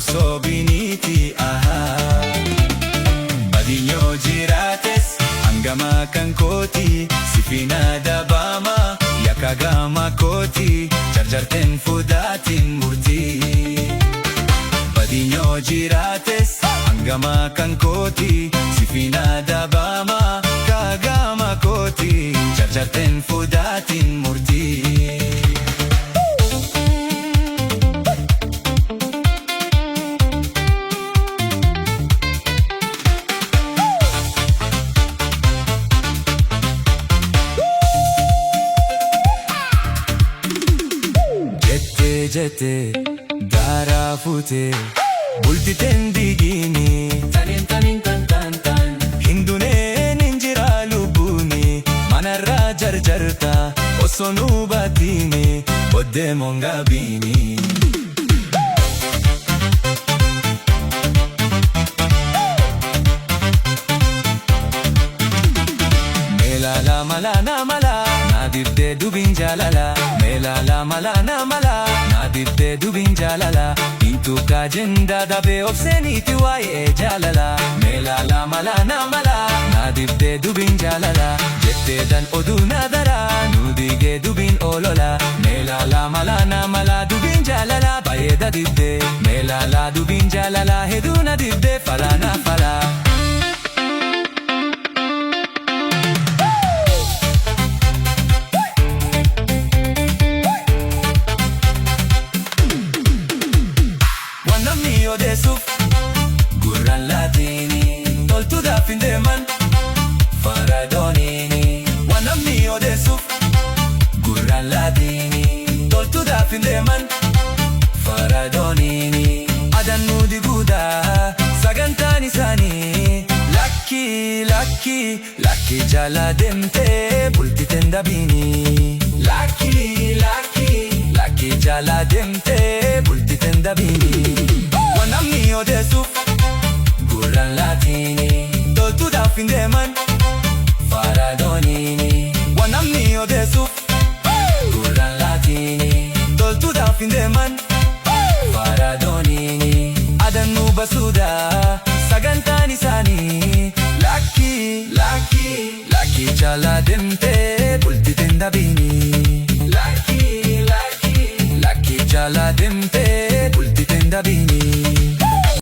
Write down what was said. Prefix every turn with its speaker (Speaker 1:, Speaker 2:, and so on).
Speaker 1: osoo biniiti Badinyo jiraates hangama kan kooti Sifina dabama yakagama kooti Jarjarten fudaatin murtii Badinyo jiraates hangama kan kooti Sifina dabama kagama kooti Jarjarten fudaatin murtii Jette gara fute bultiten digini tanin tan hinduneen injira lubuni manarra jarjarta osonu batini odde mongabini melala malana mala nadibde dubin jalala melala malana mala nadibde dubin jalala intu kajenda dabe obseniti waye jalala melala malana mala nadibde dubin jalala jette dan oduna dara nudige dubin olola melala malana mala dubin jalala bayeda dibde melala dubin jalala heduna dibde falana fala Desuf gurran latini toltu dafin deman faradonini wanamni odesuf gurran latini toltu dafin deman faradonini adannu diguda sagantani sani lakki jala demte bultiten dabini lakki jala demte bultiten dabini Wanamni odesuf gurran latini toltu dafin deman faradonini Wanamni odesuf gurran latini toltu dafin deman faradonini adannu basuda sagantani sani lakki jala demte bultiten dabini lakki jala demte bultiten dabini